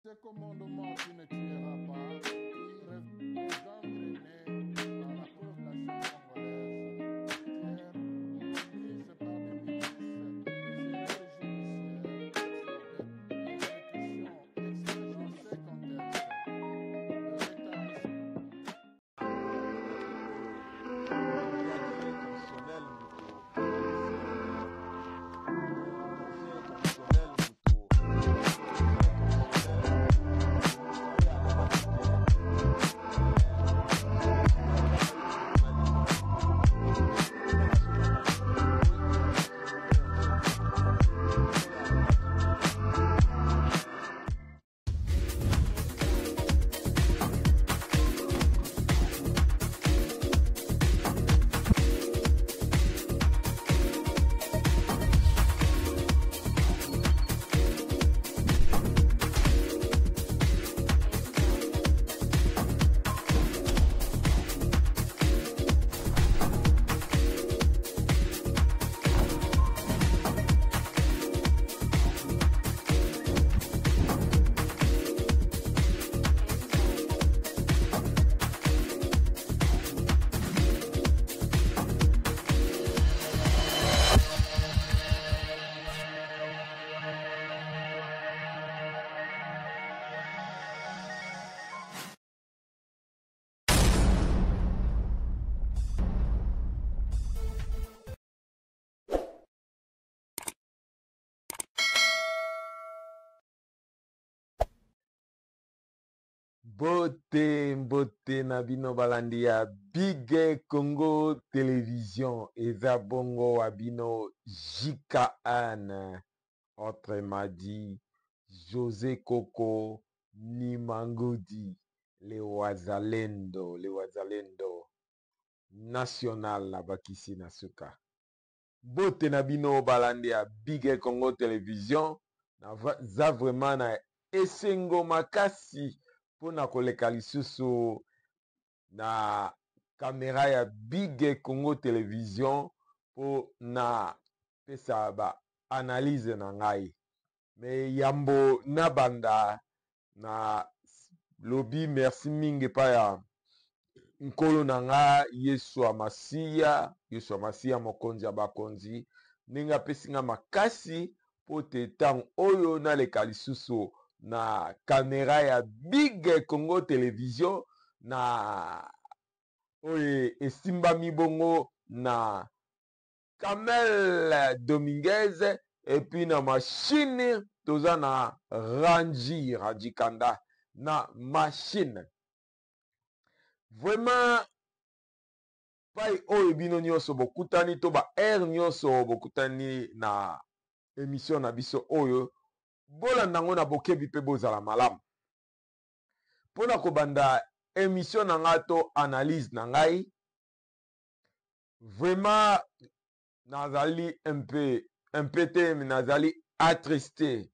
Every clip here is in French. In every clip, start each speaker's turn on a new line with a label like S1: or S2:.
S1: Ce commandement, tu ne tueras pas, est gangréné par la population congolaise, entière, prise par des milices, des erreurs judiciaires, des exécutions extrajudiciaires dans ces contextes. Le rétablissement.
S2: Mbote na bino balandi ya Big Congo Télévision eza bongo wa bino JKN autrement dit José Coco Nimangudi le wazalendo national na bakisi na suka. Bote na bino balandi ya Big Congo Télévision za vraiment na esengo makasi pona koleka lisusu na kamera ya Big Congo Télévision po na pesa ba analyse na ngai me yambo na banda na lobi merci mingi pa ya nkolo na nga Yesu Amasiya mokonzi ya bakonzi ndenge apesi nga makasi po te ntango oyo naleka lisusu na kamera ya Big Congo Télévision na oyo esimbami bongo na Kamel Dominguez epuis na machine toza na Ranji Kanda na machine vraiment pai oyo bino nyonso bokutani to ba air nyonso bokutani na émission na biso oyo bolanda ngo na bokebi mpe bozala malamu mpona kobanda émission na ngai to analyse na ngai vraiment nazali un peu te nazali attristé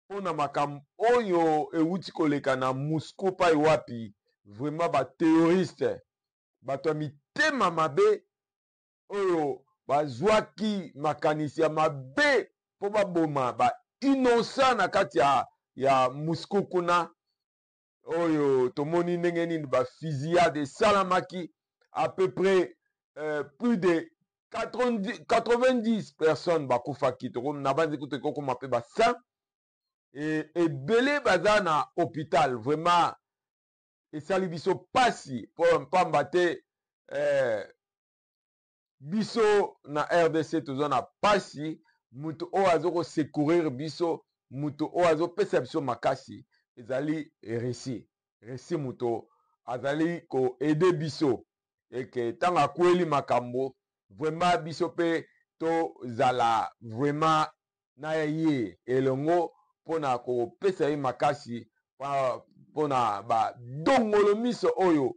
S2: mpona makambo oyo ewuti koleka na Moscou pai wapi vraiment bathéoriste bato ya mitema mabe oyo bazwaki makanisi ya mabe mpo baboma ba innocent na kati ya Moscou kuna oyo tomoni ndenge nini ba fusillade esalamaki à peu près plus de 90 personnes bakufaki na banzi kutu ekokoma mpe ba 100 ebele baza na hôpital vraiment esali biso pasi mpo pamba te biso na RDC toza na pasi mutu oyo azokosecourir biso mutu oyo azopesa biso makasi ezali resi mutu azali koede biso eke ntango akweli makambo vraiment biso mpe tozala vraiment na ye elongo mpona kopesa ye makasi mpona badongolo miso oyo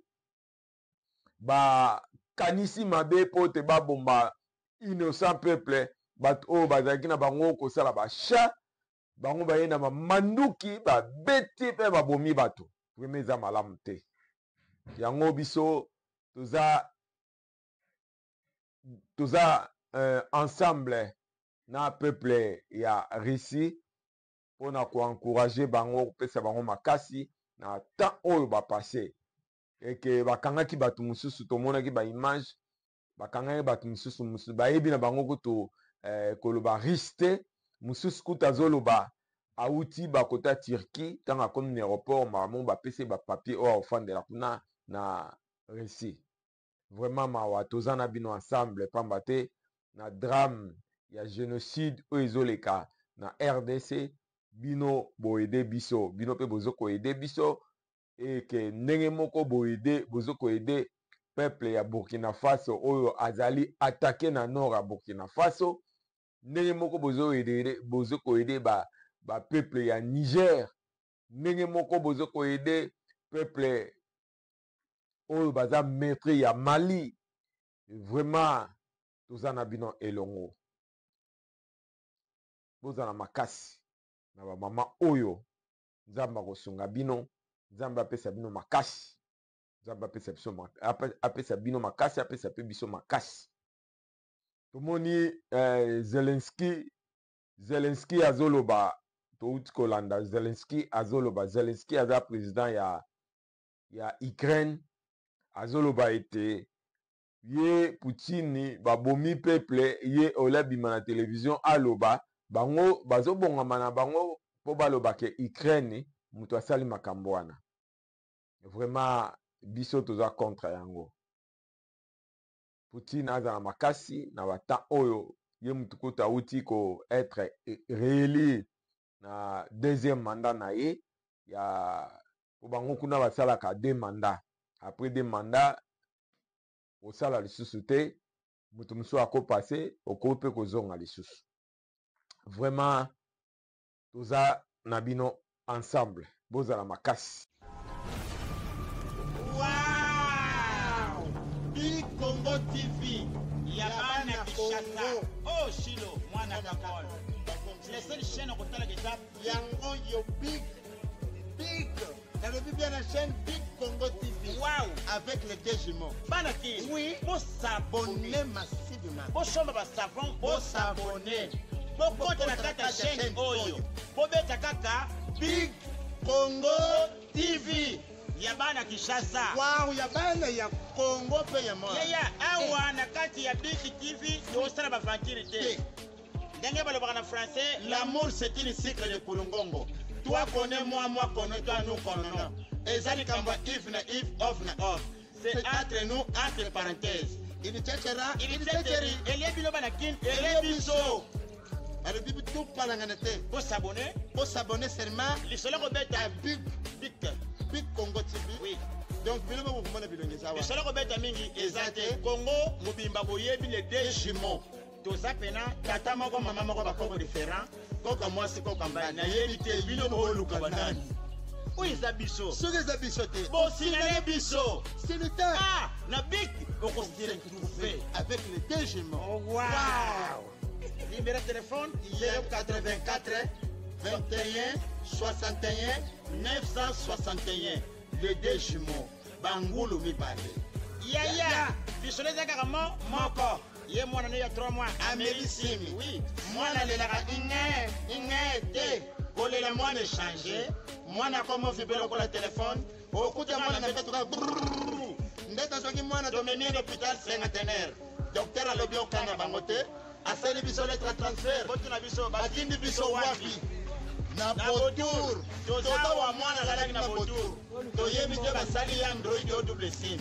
S2: bakanisi mabe mpo te babomba innocent peuple bato oyo bazalaki na bango kosala basha bango baye na bamanduki babeti mpe babomi bato vraiment eza malamu te yango biso toza, toza, 、, 、, 、, 、, 、, 、, 、, 、, 、, 、, 、, , ensemble na peuple ya Russie mpona koencourage bango kopesa bango makasi na temps oyo bapasse eke bakangaki bato mosusu tomonaki baimage bakangaki bato mosusu bayebi na bango kutu koloba riche te mosusu kutu azoloba auti bakota Turquie ntango akomi na aéroport makambo bapesi bapapier oyo akofandela kuna na Russie. Vraiment mawa toza na bino ensemble pamba te na drame ya génocide oyo ezoleka na RDC bino boyede biso bino mpe bozokoyede biso eke ndenge moko bozokoyede peuple ya Burkina Faso oyo azali attaqué na nord ya Burkina Faso ndenge moko bozokoyede ba peuple ya Niger ndenge moko bozokoyede peuple oyo baza maître ya Mali. Vraiment toza na bino elongo bozala makasi na bamama oyo nzambe akosunga bino nzambe apesa bino makasi nzambe apesa bino makasi apesa pe biso makasi. Tomoni Zelensky azoloba touti kolanda Zelensky aza président ya Ukraine azoloba ete ye Poutine babomi peuple ye olabima na télévision aloba bango bazobongama na bango po baloba ke Ukraine mutu asali makambo wana. Vraiment biso toza contre yango. Poutine aza na makasi na bata oyo ye mutu kutu auti ko être réélu na deuxième mandat na ye ya po bango kuna basalaka 2 mandats. Après 2 mandats osala lisusu te mutu mosusu akopase okoki mpe kozonga lisusu. Vraiment toza na bino ensemble bozala makasi.
S3: Wow! Big Congo TV Yabana Kinshasa. Oh Shilo, mwana kakol. C'est la seule chaîne au total de ça. Yango yo big. T'as vu bien la chaîne Big Congo TV. Wow! Avec les 2 jumeaux. Banaki. Oui. Pour s'abonner massivement. Pour chambre à savon. Pour s'abonner. Pour compter la chaîne Oyo. Pour mettre kaka Big Congo TV. Yabana Kinshasa. Wow, yabana ya Congo pe ya moi. Yeah, awa na kati ya Big TV yo sala ba vampirité. Ndenge balobaka na français, l'amour c'est une cycle de Kulungongo. Toi connais moi, moi connais toi, nous connaissons. Et ça, if na if, off na off. C'est entre nous, entre parenthèses. Il est tchétchéra, il est tchétchéri. Il est bilo banakin, il est biso. Alors, bibi tout palanganete. Pour s'abonner seulement. Les seuls rebêtes à Big Congo TV. Oui. Donc, bilo vous m'en bilongiza. Les seuls rebêtes à mingi, ezate. Congo, mubimba boyebi les 2 jumeaux. Toza pena, tata moko, maman moko, bakoko différent. Koka mwasi koka mbani na yebi te bino boluka banani oyo eza biso soki eza biso te bosinane biso silita na big okosire trouvé avec les 2 jumeaux. Oh, wow! Numéro de téléphone 084 21 61 961 les 2 jumeaux bangulu mibale yaya biso les agaramo moko. Ye mwana ne ya 3 mois Amélisimi. Oui. Mwana lelaka ingete. Kolela mwana changer. Mwana comme vibrer ko la téléphone. Okuta mwana na fetuka. Ndeta soki mwana domeni l'hôpital cinquantenaire. Docteur alobi okanga bangote. Asali biso lettre transfert. Botuna biso batindi biso wapi. Na Botour. Toza wa mwana lalaki na Botour. Toyebi te basali ya Android au double SIM.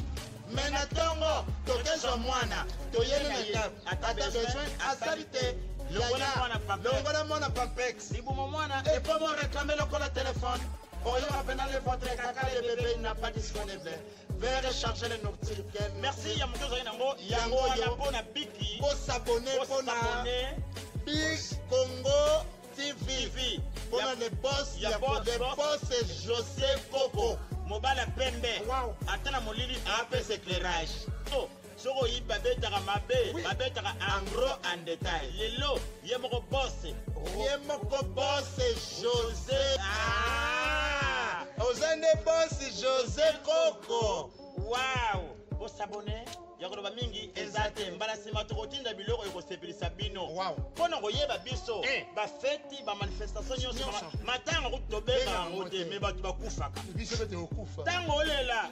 S3: Mais natongo tokezwa mwana toyeli na ye ata besoin asalite longola mwana pampex libumo mwana et pas mon réclamer le téléphone oyo apenale votre kaka le bébé n'a pas disponible veuillez recharger le notificateur. Merci ya mtozo yango wana pona biki pour s'abonner pona Big Congo TV pona le boss ya le boss José Coco Mobala pembe. Wow. Atana molili apes éclairage. Oh, soko yi babetaka mabe, babetaka en gros en détail. Lelo, yemoko boss. Yemoko boss José. Ah! Ozande boss José Coco. Wow. Pour s'abonner ya koloba mingi eza te mbala nsima tokotinda biloko ekosepelisa bino
S1: Wow.
S3: mpona koyeba biso bafeti bamanifestation nyonso matanga kuti tobenga yango te me bato bakufaka
S1: Biso bete okufa.
S3: ntango olela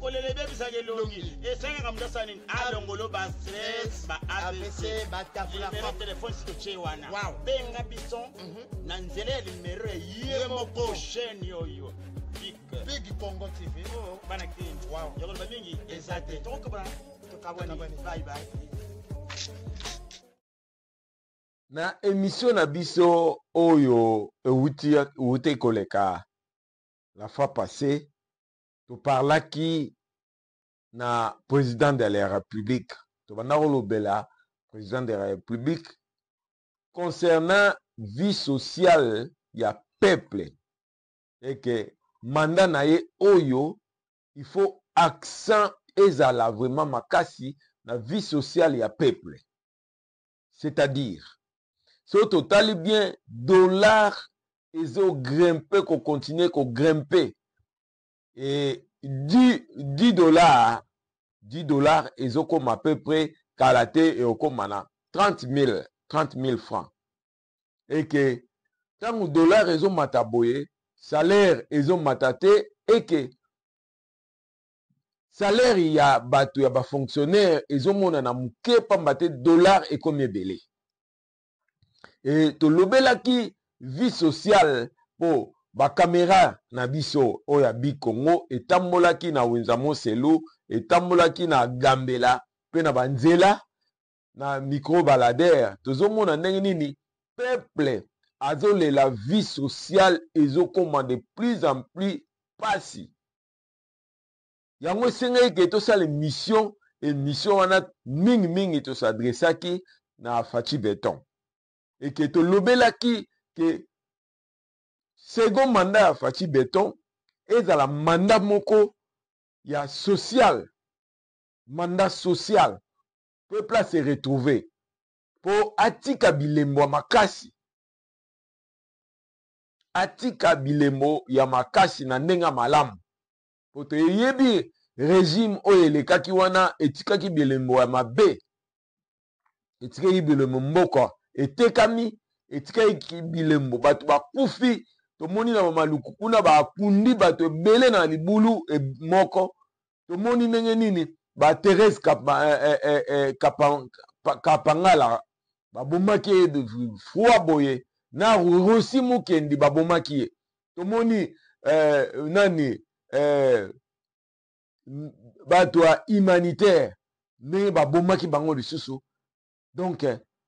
S3: kolela ebebisaka elongi esengaka moto asala nini alongolo bastress ba abc
S1: batafula
S3: nimero telefone sitotie wana
S1: Wow.
S3: benga biso na nzela ya nimero ye moko chaîne oyo
S1: Big Congo TV.
S3: bana kini
S1: Wow.
S3: yakoloba mingi eza te tokokabana tokabwani bye bye.
S2: Na émission na biso oyo euti koleka la fois passée to parlaki na président de la République to banda kolobela président de la République concernant vie sociale ya peuple et que mandat na ye oyo il faut accent ezala vraiment makasi na vie sociale ya peuple, c'est-à-dire si on totali bien dollar ezo grimper ko continuer ko grimper et 10 dollars ezo comme à peu près kalaté et okomana 30 000 francs et que tant dollar ezo mataboye salaire ezo matate et que salaire ya bato ya ba fonctionnaire ezo mona na muke pambate dollar et comme ebele et to lobelaki vie sociale po ba caméra na biso oya bi Congo etambolaki na Wenzamo Selu etambolaki na Gambela pe na banzela na micro baladere tozomona ndenge nini peuple azole la vie sociale ezokoma de plus en plus pasi yango esengai ke tosala émission wana mingi tosadresaki na Fachi Beton et que tolobelaki ke second mandat ya Fachi Beton ezala mandat moko ya social, mandat social peuple se retrouver po atika bilembo ya makasi, atika bilembo ya makasi na ndenga malamu po toyebi régime oyo elekaki wana etikaki bilembo ya mabe, etikaki bilembo mboka etekami, etikaki bilembo bato bakufi tomoni na maluku kuna bakundi bato ebele na libulu moko tomoni ndenge nini ba Thérèse Kapangala babomaki froid boye na Rosi Mukendi babomaki ye tomoni nani bato ya humanitaire ndenge babomaki bango lisusu. Donc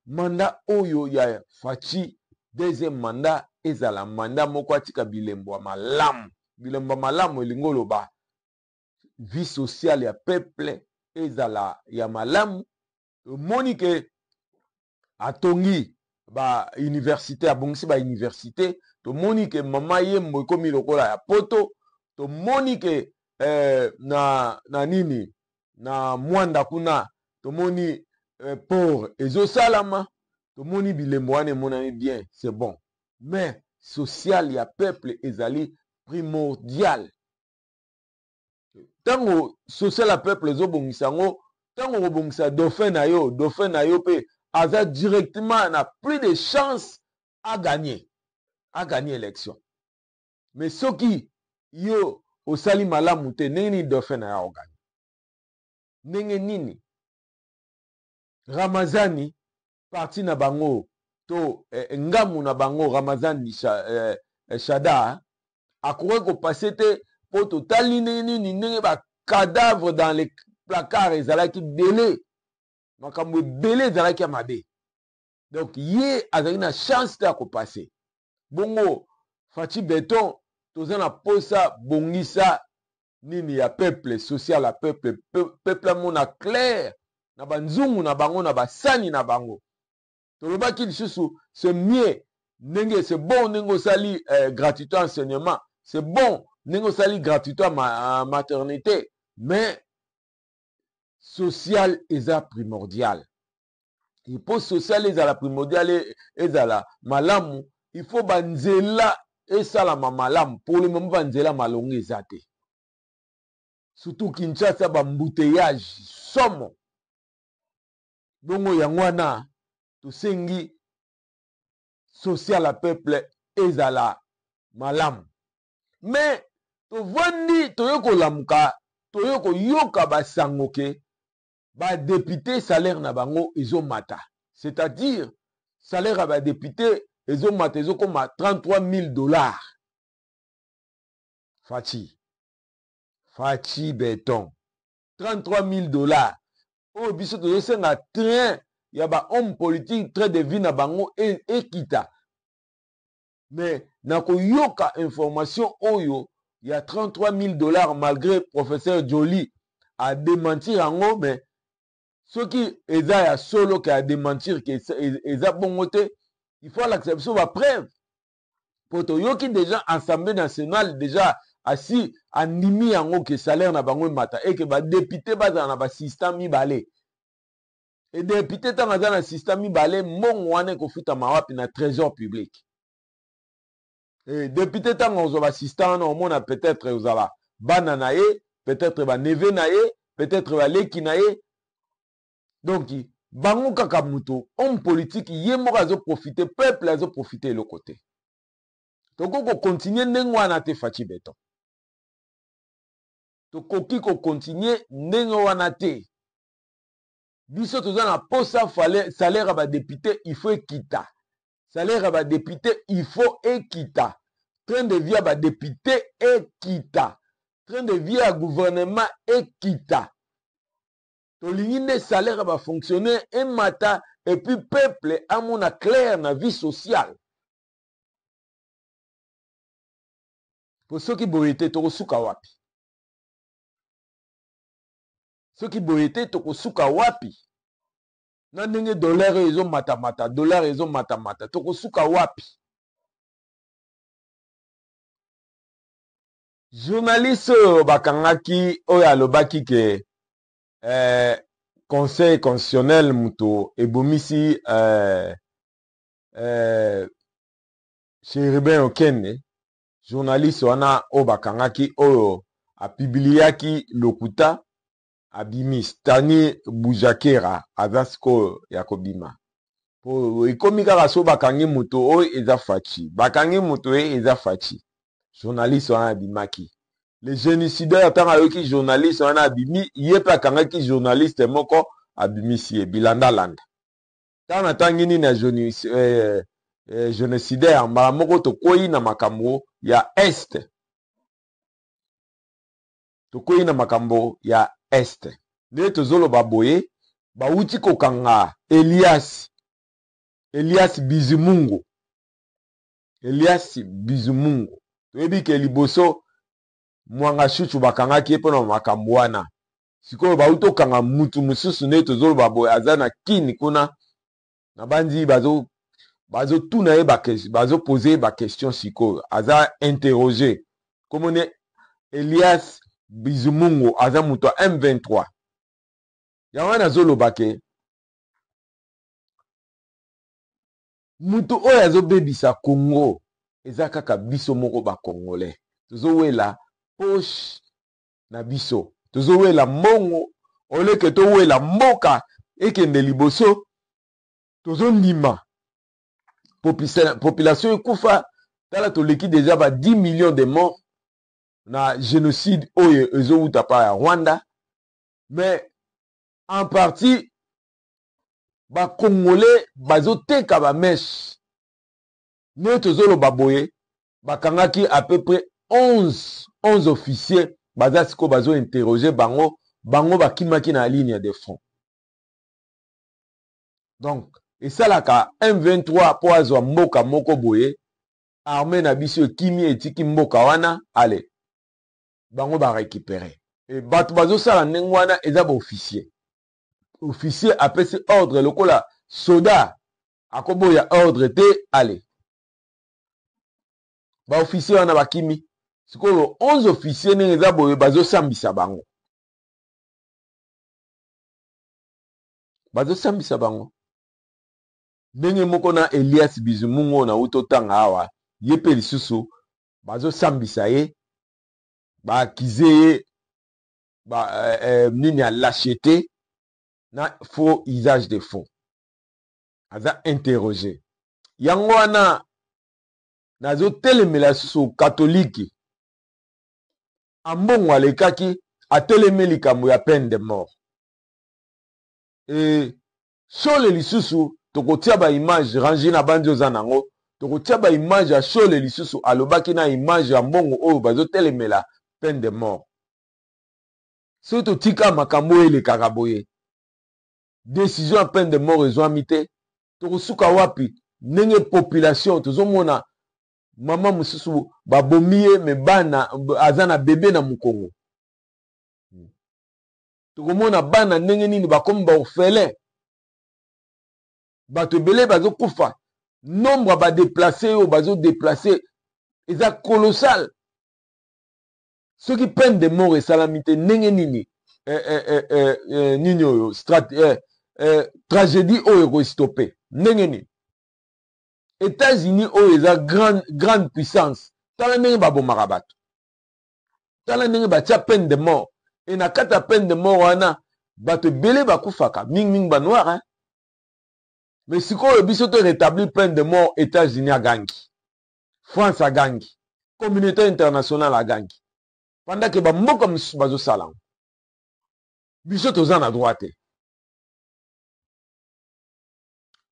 S2: mandat oyo ya Fachi deuxième mandat ezala mandat moko atika bilembo ya malamu, bilembo ya malamu elingo loba vie sociale ya peuple ezala ya malamu. Moni ke atongi ba université abongisi ba université tomoni ke mama yembo ekomi lokola ya poto tomoni ke na nini na mwanda kuna tomoni port ezosalama tomoni bilembo wana emonani bien, c'est bon, mais social ya peuple ezali primordial. Tango social ya peuple ezobongisa yango tango kobongisa dauphin na yo pe aza directement na plus de chance à gagner élection. Mais soki yo osali malamu te ndenge nini dauphin na yo oganye, ndenge nini Ramazani parti na bango to ngamu na bango Ramazani Shada akouré ko passer te po totali nini ndenge ba cadavre dans les placards ezalaki belé makambo belé ezalaki mabe. Donc ye azali na chance te ko passer bongo Fachi Beton tozana posa bongisa nini ya peuple social ya peuple mona clair na banzungu na bango na basani na bango tolobaki lisusu c'est mieux ndenge c'est bon ndenge osali gratuité enseignement, c'est bon ndenge osali gratuité maternité, mais social eza primordial. Il faut social ezala primordial ezala malamu, il faut banzela esala malamu pour le moment banzela malongo ezate surtout Kinshasa bambouteillage somo bongo yango wana tosengi social à peuple ezala malamu mais tovandi toyoko lamuka toyoko yoka basango ke ba député salaire na bango ezomata c'est-à-dire salaire à ba député ezomata ezokoma $33,000 Fachi béton $33,000 oyo biso tozosenga train ya ba homme politique train de vie na bango ekita mais nakoyoka information oyo ya $33,000 malgré professeur Joly a démentir yango mais soki eza ya solo ke a démentir ke eza bongo te il faut l'acception ba preuve pour toyoki déjà Assemblée nationale déjà asi andimi yango ke salaire na bango mata et que ba député bazana na ba système mibale et député tanga za na système mibale mbongo wana kofuta mawapi na trésor public et député tanga ozo ba système na omona peut-être ozala bana na ye peut-être ba neve na ye peut-être ba leki na ye donc bango kaka muto homme politique ye moko azo profiter peuple azo profiter le côté toko continuer ndenge wana te Fachi Béton tokoki ko continuer ndenge wana te biso toza na posa salaire à ba député il faut ekita salaire à ba député il faut ekita train de vie à ba député ekita train de vie à gouvernement ekita tolingi nde salaire à ba fonctionnaire emata et puis peuple amona clair na vie sociale pour ceux qui boye te tokosuka wapi soki boye te tokosuka wapi na ndenge dollar ezo matamata dollar ezo matamata tokosuka wapi journaliste bakangaki oyo alobaki ke conseil constitutionnel muto ebomisi Chérubin Okende journaliste wana oyo bakangaki oyo apibiliaki lokuta abimi Stani Boujakera aza sikoyo ya kobima po ekomi kaka so bakangi moto oyo eza Fachi bakangi moto oyo eza Fachi journaliste wana abimaki le génocidaire atanga yoki journaliste wana abimi ye pe akangaki journaliste moko abimisi ye bilandalanda tana tangi nini na génocidaire mbala moko tokoyi na makambo ya est tokoyi na makambo ya est nde tozoloba boye bauti kokanga Elias Bizimungu toyebi ke liboso mwanga chuchu bakangaki epo na makambo wana sikoyo bauti okanga mutu mosusu nde tozoloba boye aza na kini kuna na bandi bazotuna ye bazopose ba question sikoyo aza interroger komone Elias Bizimungu aza mutu a M23 yango nazoloba ke mutu oyo azobebisa Congo eza kaka biso moko ba Congolais tozowela poche na biso tozowela mbongo oleke towela mboka ekende liboso tozondima population ekufa tala toleki déjà ba 10 millions de morts na génocide oyo ezowuta pa ya Rwanda mais en partie ba Congolais bazoteka ba mesh ne tozoloba boye bakangaki à peu près 11 officiers bazasiko bazo interroger bango bakimaki na ligne de front donc esalaka M23 po azwa mboka moko boye armée na biso ekimi etiki mboka wana ale bango ba récupérer et bato bazosala ndenge wana eza ba officier apesi ordre lokola soda akoboya ordre te ale ba officier wana bakimi sikoyo 11 officier ndenge eza boye bazosambisa bango ndenge moko na Elias Bizimungu na utotanga awa ye pe lisusu bazosambisa ye baakize ye nini ya lâcheté na faux usage de fonds aza interrogé yango wana nazotelemela susu katolike ambongo alekaki atelemi likambo ya peine de mort shole lisusu tokotia baimage rangi na bandi oza nango tokotia baimage ya shole lisusu alobaki na image ya mbongo oyo bazotelemela peine de mort soki totika makambo oyo elekaka boye décision ya peine de mort ezwami te tokosuka wapi ndenge population tozomona mama mosusu babomi ye me bana aza na bebe na mokongo tokomona bana ndenge nini bakomi baorphelin bato ebele bazokufa nombre ya badeplace oyo bazodeplace eza colossal soki peine de mort esalami te ndenge nini nini oyo tragédie oyo ekostope ndenge nini États-Unis oyo eza grande puissance tala ndenge babomaka bato tala ndenge batia peine de mort e na kati ya peine de mort wana bato ebele bakufaka mingimingi banoir mais sikoyo biso to rétablir peine de mort États-Unis agangi France agangi communauté internationale agangi pendant ke bamboka mosusu bazosala ngo biso toza na droit te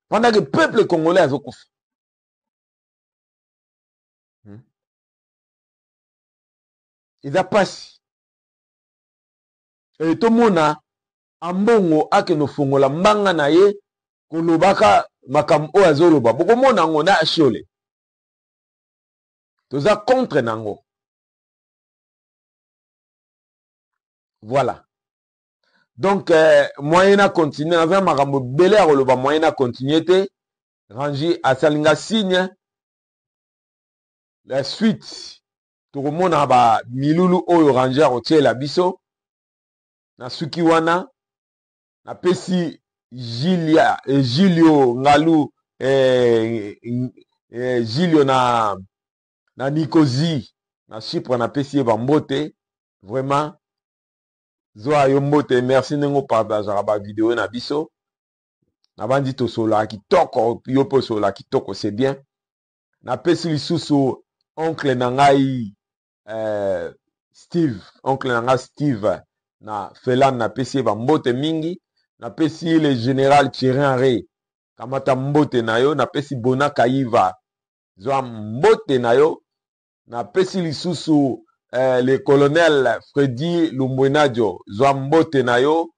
S2: pendant que peuple congolais azokufa eza pasi tomona ambongo akeno fongola mbanga na ye kolobaka makambo oyo azoloba bokomona yango na ashole toza contre nango voilà donc moyen na continuer naza makambo ebele ya koloba moyen na continuer te rangi asalinga signe la suite tokomona ba milulu oyo rangi akotiela biso na suki wana napesi Julio Ngalu Julio na Nicosie na Chypre napesi ye bambote vraiment zoa yo mbote merci ndenge opardagaka bavideo na biso nabandi tosolaka kitoko yo mpe osola kitoko c'est bien napesi lisusu oncle na ngai Steve oncle na ngai Steve na Felan napesi ye bambote mingi napesi le général Thierry Henry kamata mbote na yo napesi Bona Kaiva zoa mbote na yo napesi lisusu le colonel Freddy Lumbwenadio zoa mbote na yo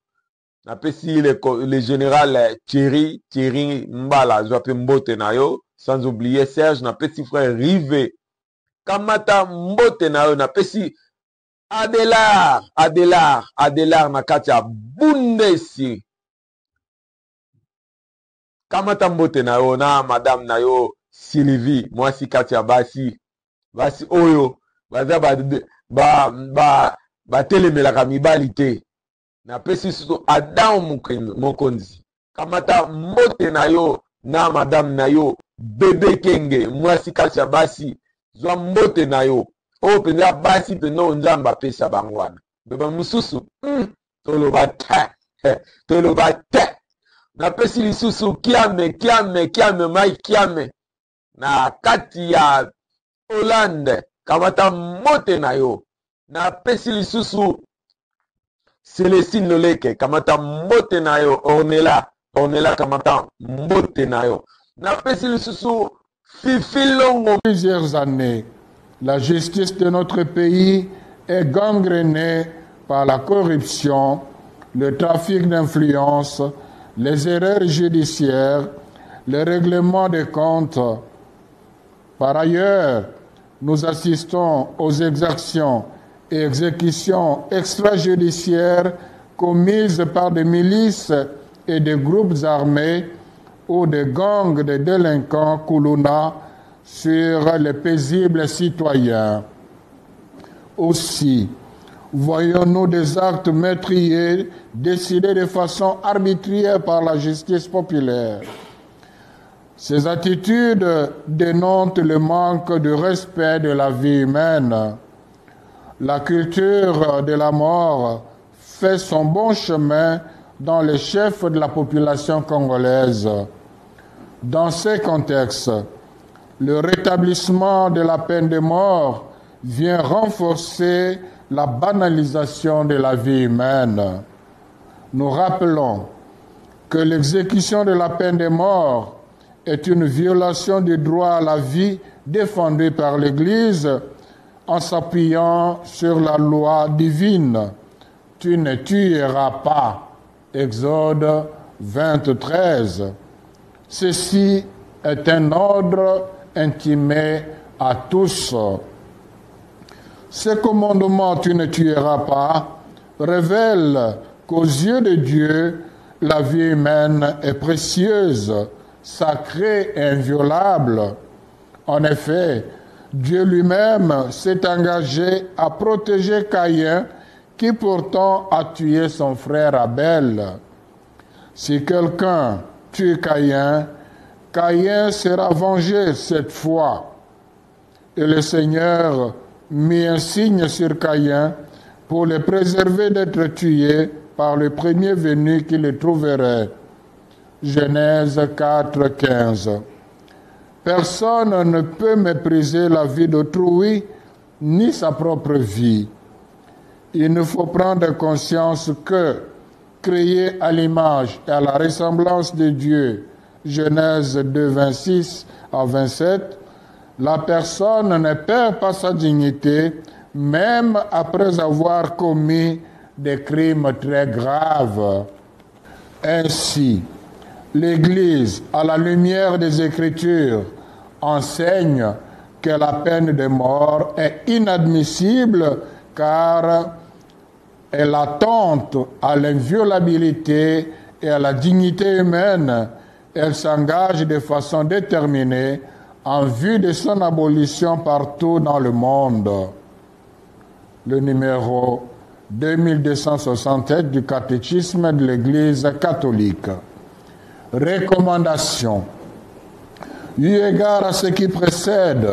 S2: napesi le général Thierry Mbala zoa pe mbote na yo sans oublier Serge napesi frère Rive kamata mbote na yo napesi Adelar na kati ya Bundesi kamata mbote na yo na madame na yo Sylvie mwasi kati ya basi oyo baza batelemelaka mibali te napesi susu Adam Mokonzi kamata mbote na yo na madame na yo Bebe Kenge mwasi kati ya basi zwa mbote na yo oyo mpenza basi mpenza oyo nzambe apesa bango wana beba mosusu toloba te napesi lisusu kiame mai kiame na kati ya Hollande kamata mbote na yo napesi lisusu Célestine Loleke kamata mbote na yo Ornella kamata mbote na yo napesi lisusu Fifi Longo.
S4: Plusieurs années, la justice de notre pays est gangrénée par la corruption, le trafic d'influence, les erreurs judiciaires, le règlement des comptes. Par ailleurs, nous assistons aux exactions et exécutions extrajudiciaires commises par des milices et des groupes armés ou des gangs de délinquants Koulouna sur les paisibles citoyens. Aussi, voyons-nous des actes meurtriers décidés de façon arbitraire par la justice populaire. Ces attitudes dénotent le manque de respect de la vie humaine. La culture de la mort fait son bon chemin dans les chefs de la population congolaise. Dans ces contextes, le rétablissement de la peine de mort vient renforcer la banalisation de la vie humaine. Nous rappelons que l'exécution de la peine de mort est une violation du droit à la vie défendu par l'Église en s'appuyant sur la loi divine. Tu ne tueras pas. Exode 23. Ceci est un ordre intimé à tous. Ce commandement, tu ne tueras pas, révèle qu'aux yeux de Dieu, la vie humaine est précieuse, sacrée et inviolable. En effet, Dieu lui-même s'est engagé à protéger Caïn, qui pourtant a tué son frère Abel. Si quelqu'un tue Caïn, Caïn sera vengé cette fois. Et le Seigneur mit un signe sur Caïn pour le préserver d'être tué par le premier venu qui le trouverait. Genèse 4, 15. Personne ne peut mépriser la vie d'autrui, ni sa propre vie. Il nous faut prendre conscience que, créé à l'image et à la ressemblance de Dieu, Genèse 2, 26 à 27, la personne ne perd pas sa dignité, même après avoir commis des crimes très graves. Ainsi, l'Église, à la lumière des Écritures, enseigne que la peine de mort est inadmissible car elle attente à l'inviolabilité et à la dignité humaine. Elle s'engage de façon déterminée en vue de son abolition partout dans le monde. Le numéro 2267 du catéchisme de l'Église catholique. Recommandation. Eu égard à ce qui précède,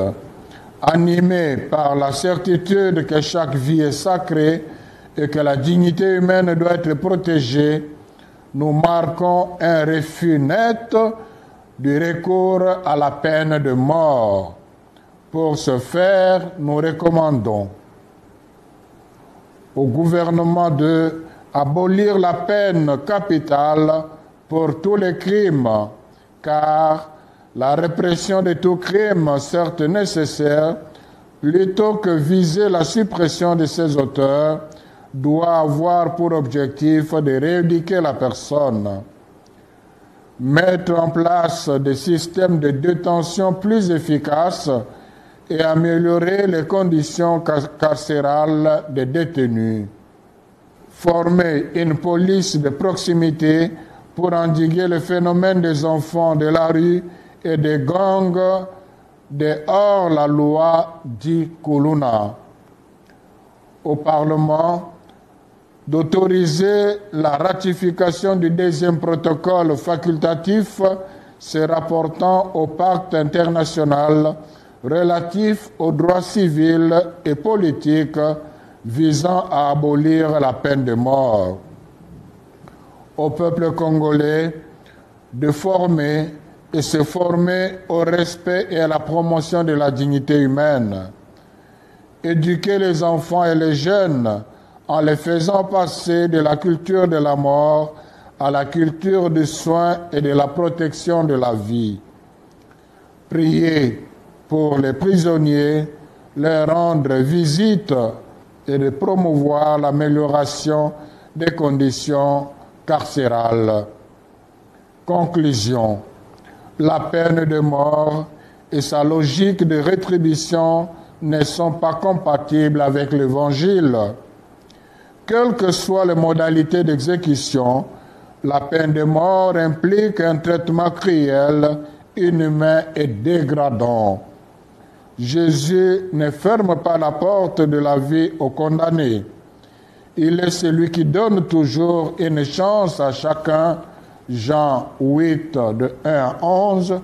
S4: animé par la certitude que chaque vie est sacrée et que la dignité humaine doit être protégée, nous marquons un refus net du recours à la peine de mort. Pour ce faire, nous recommandons au gouvernement de abolir la peine capitale pour tous les crimes, car la répression de tout crime, certes nécessaire, plutôt que viser la suppression de ses auteurs, doit avoir pour objectif de rééduquer la personne. Mettre en place des systèmes de détention plus efficaces et améliorer les conditions carcérales des détenus. Former une police de proximité pour endiguer le phénomène des enfants de la rue et des gangs de hors-la-loi dit Kuluna. Au Parlement, d'autoriser la ratification du deuxième protocole facultatif se rapportant au pacte international relatif aux droits civils et politiques visant à abolir la peine de mort. Au peuple congolais de former et se former au respect et à la promotion de la dignité humaine. Éduquer les enfants et les jeunes en les faisant passer de la culture de la mort à la culture du soin et de la protection de la vie. Prier pour les prisonniers, leur rendre visite et de promouvoir l'amélioration des conditions carcérales. Conclusion. La peine de mort et sa logique de rétribution ne sont pas compatibles avec l'Évangile. Quelles que soient les modalités d'exécution, la peine de mort implique un traitement cruel, inhumain et dégradant. Jésus ne ferme pas la porte de la vie aux condamnés. Il est celui qui donne toujours une chance à chacun. Jean 8, de 1 à 11.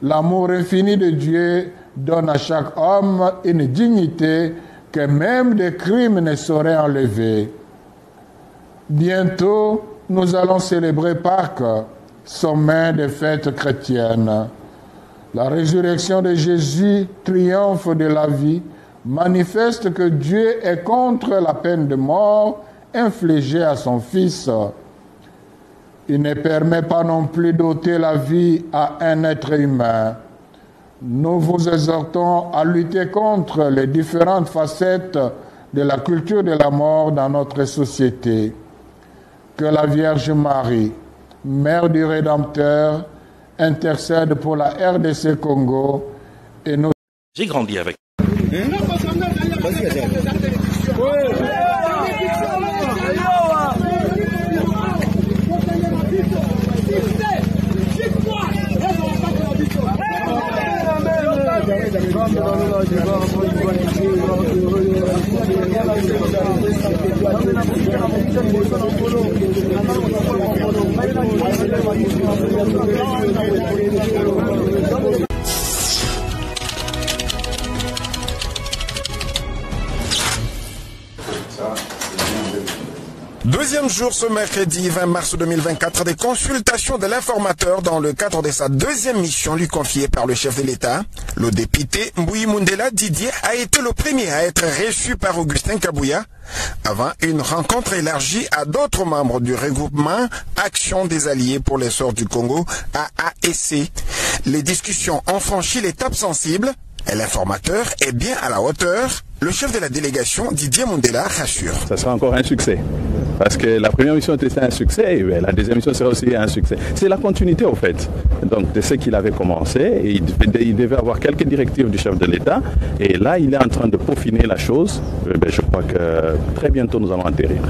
S4: L'amour infini de Dieu donne à chaque homme une dignité que même des crimes ne sauraient enlever. Bientôt, nous allons célébrer Pâques, sommet des fêtes chrétiennes. La résurrection de Jésus, triomphe de la vie, manifeste que Dieu est contre la peine de mort infligée à son Fils. Il ne permet pas non plus d'ôter la vie à un être humain. Nous vous exhortons à lutter contre les différentes facettes de la culture de la mort dans notre société. Que la Vierge Marie, Mère du Rédempteur, intercède pour la RDC Congo et nous.
S5: J'ai grandi avec.
S6: Deuxième jour ce mercredi 20 mars 2024 des consultations de l'informateur dans le cadre de sa deuxième mission lui confiée par le chef de l'État. Le député Mbouyi Mundela Didier a été le premier à être reçu par Augustin Kabouya avant une rencontre élargie à d'autres membres du regroupement Action des Alliés pour l'essor du Congo, AAEC. Les discussions ont franchi l'étape sensible et l'informateur est bien à la hauteur. Le chef de la délégation, Didier Mundela, rassure.
S7: Ça sera encore un succès. Parce que la première mission était un succès, et la deuxième mission sera aussi un succès. C'est la continuité, au fait, donc, de ce qu'il avait commencé. Et il devait avoir quelques directives du chef de l'État. Et là, il est en train de peaufiner la chose. Je crois que très bientôt, nous allons atterrir.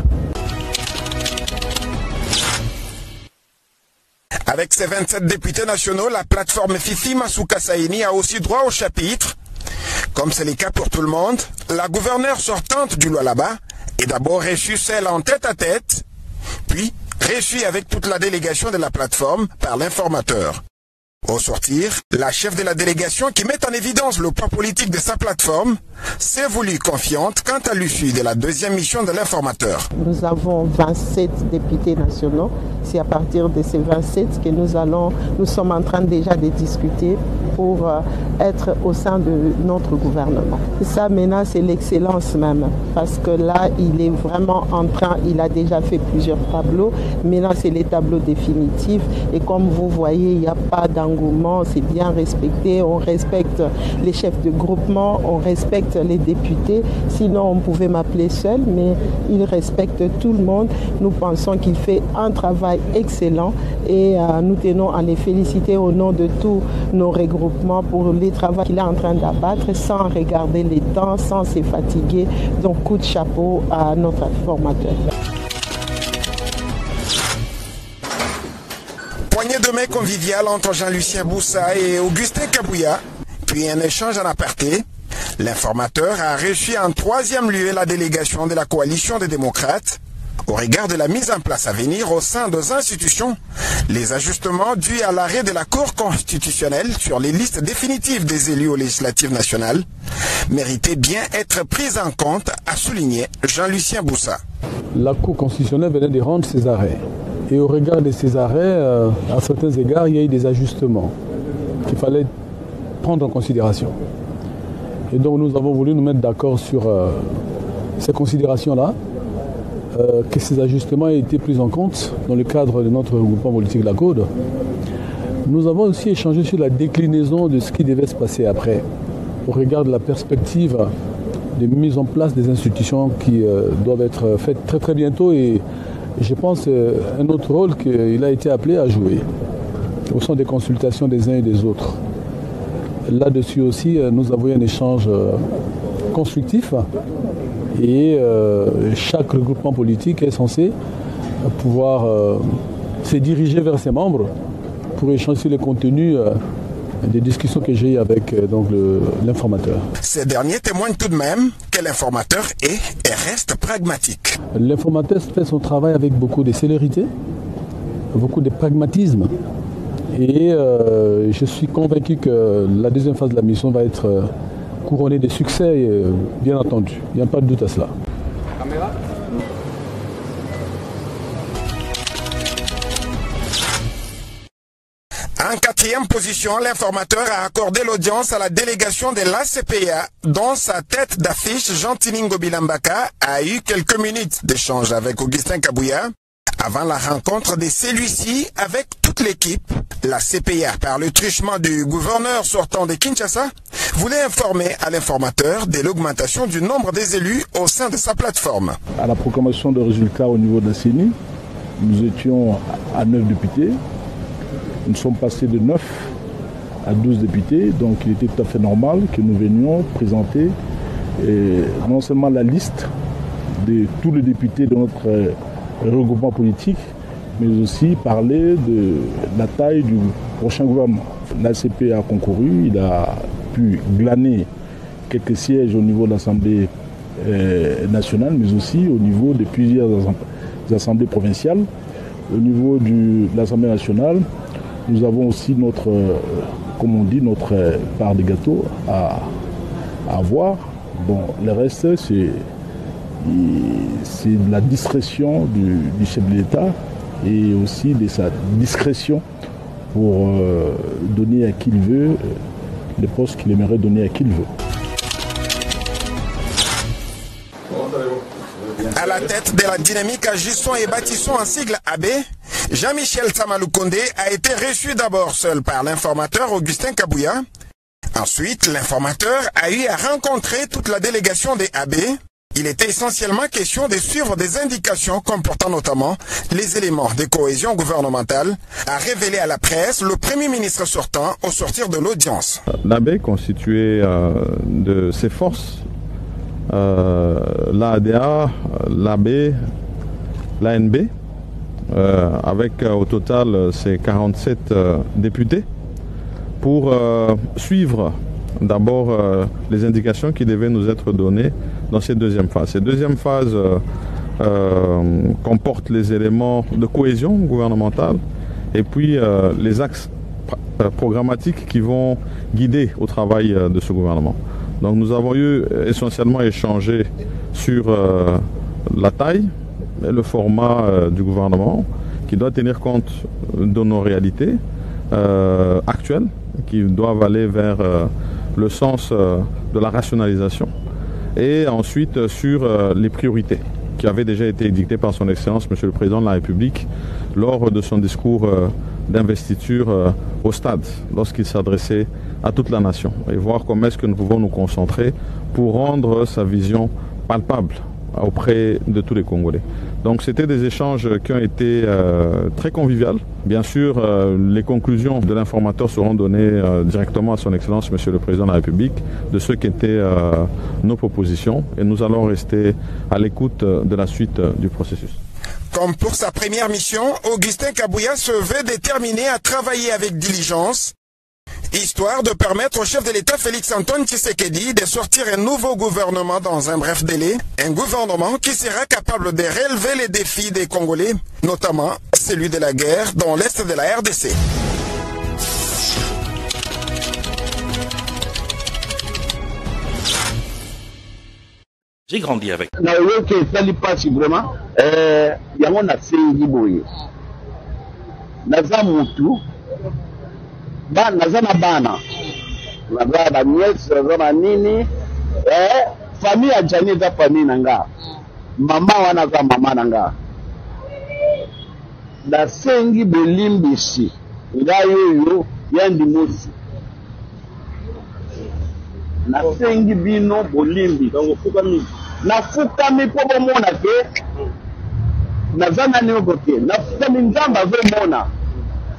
S6: Avec ses 27 députés nationaux, la plateforme Fifi Masuka Saini a aussi droit au chapitre. Comme c'est le cas pour tout le monde, la gouverneure sortante du Lualaba est d'abord reçue celle en tête-à-tête, puis reçue avec toute la délégation de la plateforme par l'informateur. Au sortir, la chef de la délégation qui met en évidence le poids politique de sa plateforme s'est voulue confiante quant à l'issue de la deuxième mission de l'informateur.
S8: Nous avons 27 députés nationaux. C'est à partir de ces 27 que nous sommes en train déjà de discuter pour être au sein de notre gouvernement. Et ça maintenant c'est l'excellence même, parce que là il est vraiment en train, il a déjà fait plusieurs tableaux, maintenant c'est les tableaux définitifs et comme vous voyez il n'y a pas d'engouement, c'est bien respecté, on respecte les chefs de groupement, on respecte les députés, sinon on pouvait m'appeler seul, mais il respecte tout le monde. Nous pensons qu'il fait un travail excellent et nous tenons à les féliciter au nom de tous nos regroupements pour les travaux qu'il est en train d'abattre sans regarder les temps, sans se fatiguer. Donc coup de chapeau à notre formateur.
S6: Poignée de main conviviale entre Jean-Lucien Boussa et Augustin Kabouya, puis un échange en aparté. L'informateur a reçu en troisième lieu la délégation de la coalition des démocrates. Au regard de la mise en place à venir au sein des institutions, les ajustements dus à l'arrêt de la Cour constitutionnelle sur les listes définitives des élus aux législatives nationales méritaient bien être pris en compte, a souligné Jean-Lucien Boussa.
S9: La Cour constitutionnelle venait de rendre ses arrêts. Et au regard de ces arrêts, à certains égards, il y a eu des ajustements qu'il fallait prendre en considération. Et donc nous avons voulu nous mettre d'accord sur ces considérations-là, que ces ajustements aient été pris en compte dans le cadre de notre regroupement politique La Code. Nous avons aussi échangé sur la déclinaison de ce qui devait se passer après, au regard de la perspective de mise en place des institutions qui doivent être faites très très bientôt et je pense un autre rôle qu'il a été appelé à jouer au sein des consultations des uns et des autres. Là-dessus aussi, nous avons eu un échange constructif et chaque regroupement politique est censé pouvoir se diriger vers ses membres pour échanger sur les contenus des discussions que j'ai eues avec l'informateur.
S6: Ces derniers témoignent tout de même que l'informateur est et reste pragmatique.
S9: L'informateur fait son travail avec beaucoup de célérité, beaucoup de pragmatisme. Et je suis convaincu que la deuxième phase de la mission va être couronnée de succès, bien entendu. Il n'y a pas de doute à cela.
S6: En 4e position, l'informateur a accordé l'audience à la délégation de l'ACPA, dont sa tête d'affiche, Jean-Tiningo Bilambaka, a eu quelques minutes d'échange avec Augustin Kabouya avant la rencontre de celui-ci avec toute l'équipe. La CPA, par le truchement du gouverneur sortant de Kinshasa, voulait informer à l'informateur de l'augmentation du nombre des élus au sein de sa plateforme.
S5: À la proclamation de résultats au niveau de la CENI, nous étions à 9 députés. Nous sommes passés de 9 à 12 députés, donc il était tout à fait normal que nous venions présenter non seulement la liste de tous les députés de notre regroupement politique, mais aussi parler de la taille du prochain gouvernement. L'ACP a concouru, il a pu glaner quelques sièges au niveau de l'Assemblée nationale, mais aussi au niveau de plusieurs assemblées provinciales. Au niveau de l'Assemblée nationale, nous avons aussi notre, comme on dit, notre part de gâteau à avoir. Bon, le reste, c'est la discrétion du chef de l'État et aussi de sa discrétion pour donner à qui il veut les postes qu'il aimerait donner à qui il veut.
S6: À la tête de la dynamique Agissons et Bâtissons en sigle AB, Jean-Michel Samaloukonde a été reçu d'abord seul par l'informateur Augustin Kabouya. Ensuite, l'informateur a eu à rencontrer toute la délégation des AB. Il était essentiellement question de suivre des indications comportant notamment les éléments de cohésion gouvernementale, a révélé à la presse le Premier ministre sortant au sortir de l'audience.
S7: L'AB constitué de ses forces, l'ADA, l'AB, l'ANB, avec au total ces 47 députés, pour suivre d'abord les indications qui devaient nous être données dans cette deuxième phase. Cette deuxième phase comporte les éléments de cohésion gouvernementale et puis les axes programmatiques qui vont guider au travail de ce gouvernement. Donc nous avons eu essentiellement échangé sur la taille et le format du gouvernement qui doit tenir compte de nos réalités actuelles qui doivent aller vers le sens de la rationalisation et ensuite sur les priorités qui avaient déjà été édictées par son Excellence Monsieur le Président de la République lors de son discours d'investiture au stade lorsqu'il s'adressait à toute la nation et voir comment est-ce que nous pouvons nous concentrer pour rendre sa vision palpable auprès de tous les Congolais. Donc c'était des échanges qui ont été très conviviaux. Bien sûr, les conclusions de l'informateur seront données directement à son Excellence Monsieur le Président de la République de ce qu'étaient nos propositions et nous allons rester à l'écoute de la suite du processus.
S6: Comme pour sa première mission, Augustin Kabouya se veut déterminé à travailler avec diligence, histoire de permettre au chef de l'État Félix-Antoine Tshisekedi de sortir un nouveau gouvernement dans un bref délai, un gouvernement qui sera capable de relever les défis des Congolais, notamment celui de la guerre dans l'est de la RDC.
S10: J'ai grandi avec.
S11: naza na bana naza na nièce naza na nini famille ya Jani eza famille na nga mama wana za mama na nga nasengi bolimbisi ngai oyo ya ndimosi nasengi bino bolimbi nafukami mpo bomona ke naza nani oko te nafukami nzambe azomona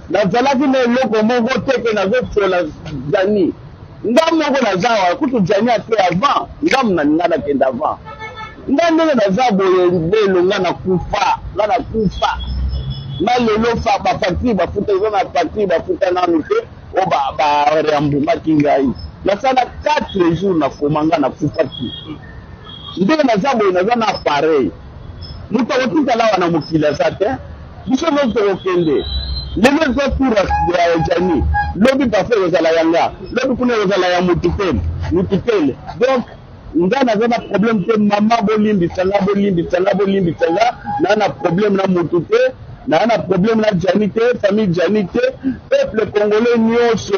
S11: nazalaki na eloko moko teke nazofola Jani nga moko nazawa kutu Jani ate avant nga mnaninga nakenda avant nga ndenge naza boye mbelo nga nakufa nga lelo fa bapatri bafuta ezo na patri bafuta nanu te o bareambumaki ngai nasala 4 jours nakoma nga nakufaki ndenge naza boye naza na appareil moto akotikala wana mokili aza te biso nyonso tokokende lelo eza tour ya Jani lobi pafe ezala yanga lobi kuna ezala ya mutupele donc nga naza na problème te mama bolimbisanga na na problème na mutu te na problème na Janité, famille Janité, peuple congolais nyonso.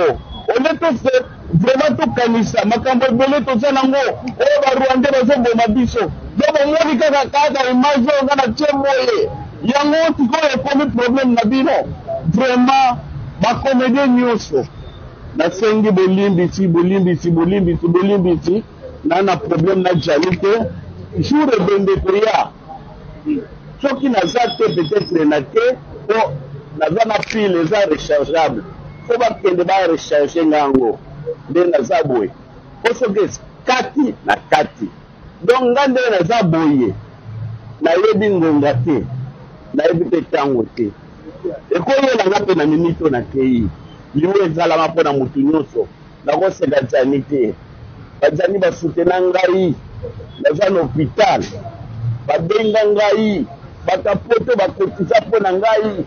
S11: On est tous vraiment tout kanisa, makambo ebele toza nango, oyo ba Rwandais bazoboma biso. Donc omoni kaka image oyo nga na tie moye. Yango sikoyo ekomi problème na bino. Vraiment bacomédien nyonso. Nasengi bolimbisi na problème na Janité. Jour ebende koya. Soki naza te peut-être na te po naza na pile eza rechargeable fo bakende ba recharge ngango nde naza boye po soki kati na kati donc nga nde naza boye nayebi ngonga te nayebi te ntango te ekoyelanga mpe na minito na tei liwe ezalama mpo na motu nyonso nakoseka jani te bajani basutena ngai naza na hôpital babenga ngai bakapoto bakotisa mpo na ngai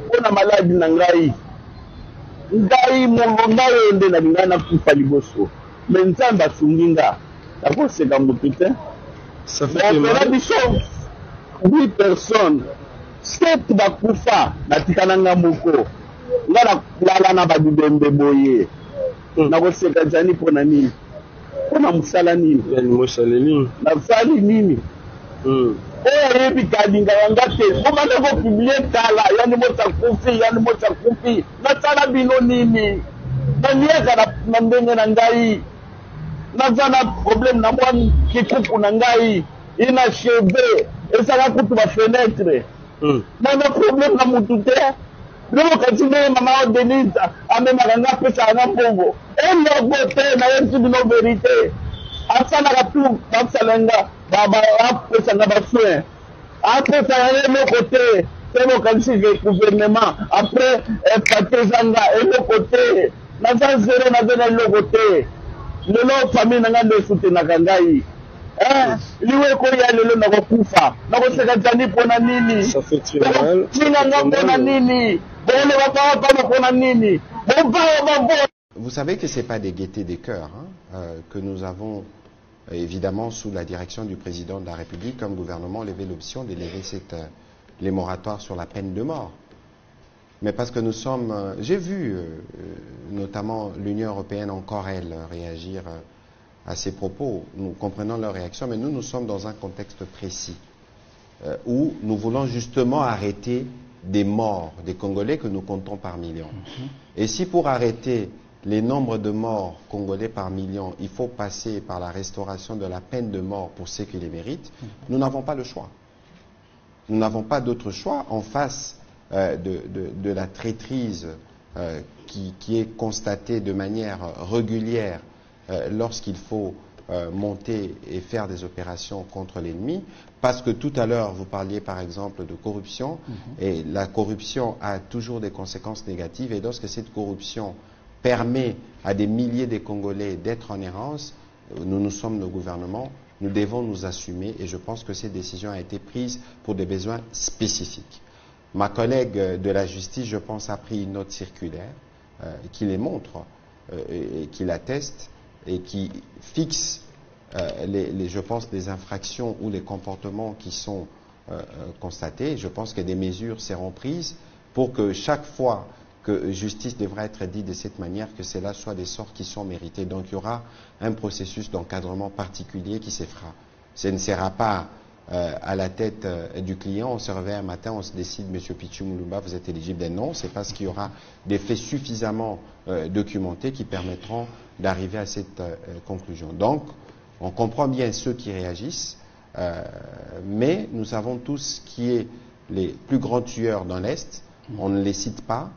S11: mpo na maladi na ngai molonga oyo nde nalingai nakufa liboso me nzambe asungi nga nakoseka motu te opera biso 8 personnes 7 bakufa natikana nga moko nga nakulala na babibembe boye nakoseka jani mpo na nini mpo na mosala nini nasali nini oyo ayebi kalinga yanga te omanda kopiblie kala yani mosakufi nasala bino nini naniaka na ndenge na ngai naza na problème na mwa kikuku na ngai ina cheve ezaka kutu bafenetre nana problème na mutu te lelo kasi ndenge mama o Denise amemaka nga apesaka nga mbongo eloko te nayebisi bino verité asalaka tu basalenga apesanga basoin apesaka eloko te selokanisi gouvernement après patezanga eloko te naza zero naza na eloko te lelo famille na nga nde esutenaka ngai liwe koya lelo nakokufa nakoseka jani mpona nini tinanga mpona nini boleba papa mpona nini bobao.
S12: Vous savez que ce n'est pas des gaietés des cœurs que nous avons, évidemment, sous la direction du président de la République, comme gouvernement, levé l'option de lever les moratoires sur la peine de mort. Mais parce que nous sommes... j'ai vu notamment l'Union européenne, encore elle, réagir à ces propos. Nous comprenons leur réaction, mais nous sommes dans un contexte précis où nous voulons justement arrêter des morts, des Congolais que nous comptons par millions. Et si pour arrêter les nombres de morts congolais par million, il faut passer par la restauration de la peine de mort pour ceux qui les méritent, nous n'avons pas le choix. Nous n'avons pas d'autre choix en face de la traîtrise qui est constatée de manière régulière lorsqu'il faut monter et faire des opérations contre l'ennemi, parce que tout à l'heure vous parliez par exemple de corruption, et la corruption a toujours des conséquences négatives, et lorsque cette corruption permet à des milliers de Congolais d'être en errance, nous sommes le gouvernement, nous devons nous assumer, et je pense que cette décision a été prise pour des besoins spécifiques. Ma collègue de la justice, je pense, a pris une note circulaire qui les montre et qui l'atteste et qui fixe je pense, les infractions ou les comportements qui sont constatés. Je pense que des mesures seront prises pour que chaque fois que justice devra être dite de cette manière, que cela soit des sorts qui sont mérités. Donc il y aura un processus d'encadrement particulier qui se fera. Ce ne sera pas à la tête du client, on se réveille un matin, on se décide, Monsieur Pichu Moulumba, vous êtes éligible. Non, c'est parce qu'il y aura des faits suffisamment documentés qui permettront d'arriver à cette conclusion. Donc, on comprend bien ceux qui réagissent, mais nous savons tous qui est les plus grands tueurs dans l'Est. On ne les cite pas.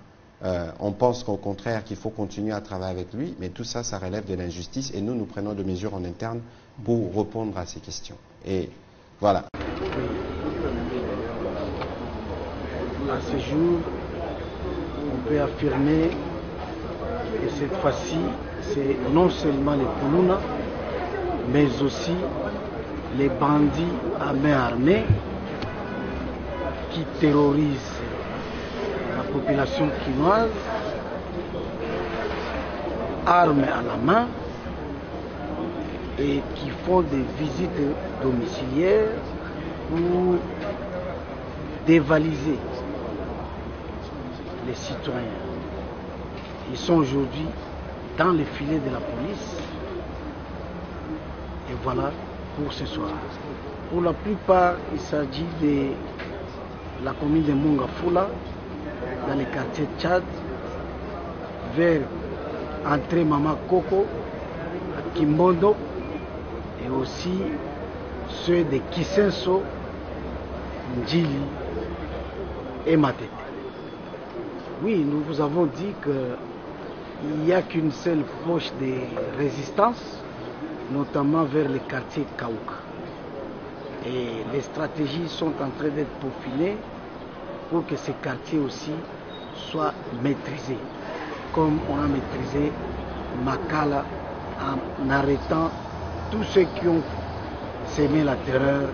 S12: On pense qu'au contraire qu'il faut continuer à travailler avec lui, mais tout ça, ça relève de l'injustice, et nous prenons des mesures en interne pour répondre à ces questions. Et voilà.
S13: À ce jour, on peut affirmer que cette fois-ci, c'est non seulement les Koulouna, mais aussi les bandits à main armée qui terrorisent la population quinoise, armes à la main, et qui font des visites domiciliaires pour dévaliser les citoyens. Ils sont aujourd'hui dans les filets de la police. Et voilà pour ce soir. Pour la plupart, il s'agit de la commune de Mongafula, dans les quartiers Tchad, vers Entrée Mama Koko, à Kimbondo, et aussi ceux de Kisenso, Ndjili et Matete. Oui, nous vous avons dit qu'il n'y a qu'une seule poche de résistance, notamment vers le quartier Kaouka. Et les stratégies sont en train d'être peaufinées pour que ces quartiers aussi soient maîtrisés, comme on a maîtrisé Makala en arrêtant tous ceux qui ont sémé la terreur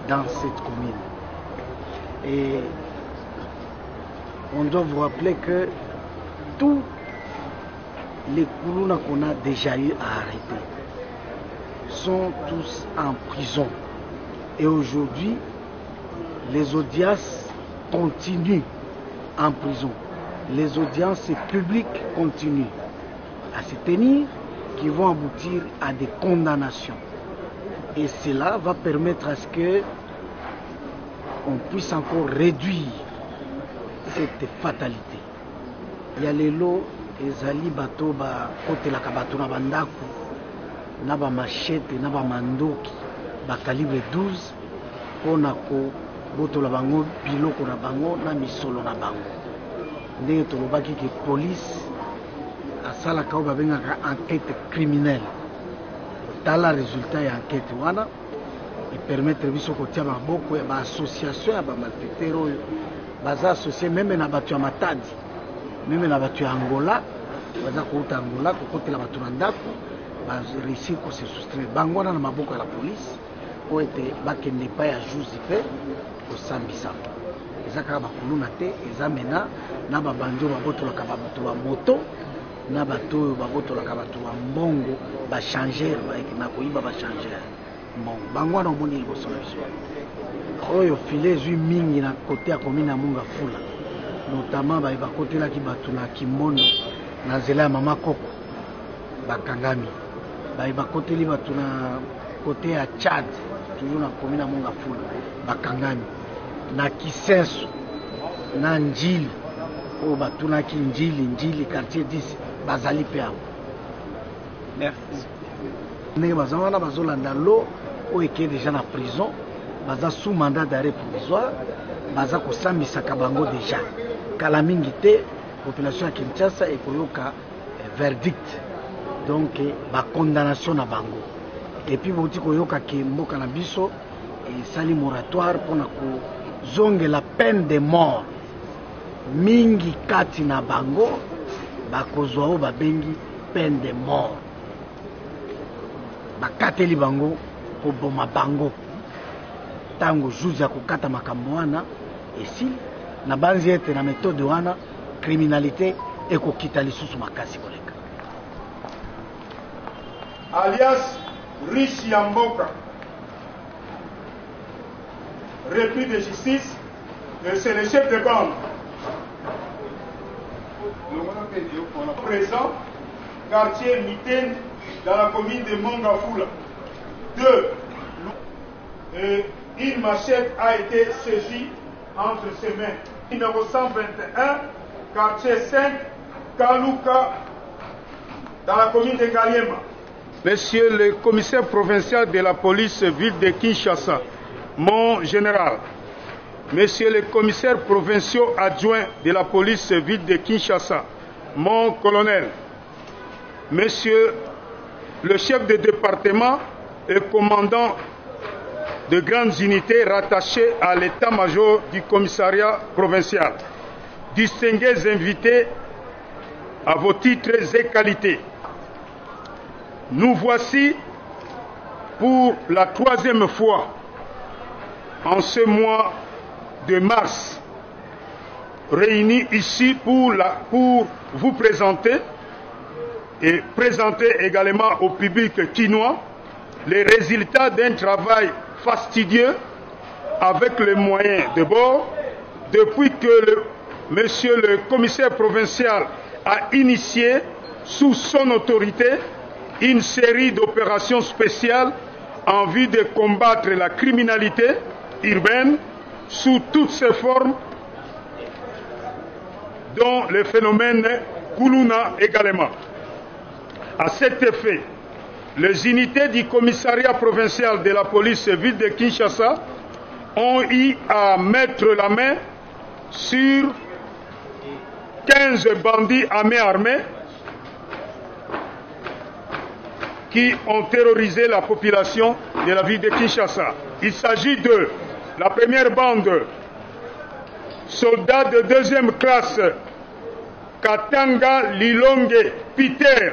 S13: dans cette commune. Et on doit vous rappeler que tous les Koulouna qu'on a déjà eu à arrêter sont tous en prison. Et aujourd'hui, les audiences continuent en prison. Les audiences publiques continuent à se tenir, qui vont aboutir à des condamnations. Et cela va permettre à ce que on puisse encore réduire cette fatalité. Il y a les lots, les ali bateaux, côté la kabato na bandaku, na ba machette, na ba mandoki, ba calibre 12, on a ko boto la bango, biloko na bango, na misolo na bango. Ndenge tolobaki que police asala kao babengaka enquête criminelle. Tala résultat ya enquête wana et permettre biso kotia maboko ya ba association ya ba malfaiteurs oyo baza associé même na batu ya Matadi, même na batu ya Angola, baza kouta Angola kokotela batu na ndako ba réussir ko se soustraire bango na maboko ya la police po ete bakende pa ya juzi pe kosambisa eza kaka bakuluna te, eza mena na babandi oyo babotolaka bato ba moto na bato oyo babotolaka bato ba mbongo bachangere na koyiba bachangere mbongo bango wana omoni liboso na biso oyo file ezwi mingi na kote ya komine ya Mongafula, notamment bakotelaki bato na Kimbondo na nzela ya Mama Koko bakangami, bakoteli bato na kote ya Tchad toujours na komine ya Mongafula bakangami, na Kisenso na Ndjili oyo batunaki Ndjili quartier 10 bazali pe awa. Merci. Ndenge baza wana bazolanda lo oyo eke deja na prison, baza sous mandat d'arrêt provisoire, baza kosambisaka bango deja kala mingi te population ya Kinshasa ekoyoka verdict, donc ba condamnation na bango. Et puis boti koyoka ke mboka na biso esali moratoire mpona kozonge la peine de mort mingi kati na bango bakozwa oyo babengi peine de mort, bakateli bango koboma bango tango juge ya kokata makambo wana esili na banzi ete na méthode wana criminalité ekokita lisusu makasi koleka.
S14: Alias Rishi Yamboka, repris de justice, c'est le chef de bande. Présent, quartier Mitaine, dans la commune de Mongafula. 2. Et une machette a été saisie entre ses mains. Numéro 121, quartier 5, Kaluka, dans la commune de Kaliema. Monsieur le commissaire provincial de la police ville de Kinshasa, mon général, Monsieur le commissaire provincial adjoint de la police ville de Kinshasa, mon colonel, Monsieur le chef de département et commandant de grandes unités rattachées à l'état-major du commissariat provincial, distingués invités à vos titres et qualités. Nous voici pour la 3e fois en ce mois de mars réunis ici pour vous présenter et présenter également au public quinois les résultats d'un travail fastidieux avec les moyens de bord depuis que monsieur le commissaire provincial a initié sous son autorité une série d'opérations spéciales en vue de combattre la criminalité urbaine sous toutes ses formes, dont le phénomène Kuluna également. À cet effet, les unités du commissariat provincial de la police ville de Kinshasa ont eu à mettre la main sur 15 bandits à main armée qui ont terrorisé la population de la ville de Kinshasa. Il s'agit de la première bande, soldats de deuxième classe, Katanga Lilonge Peter.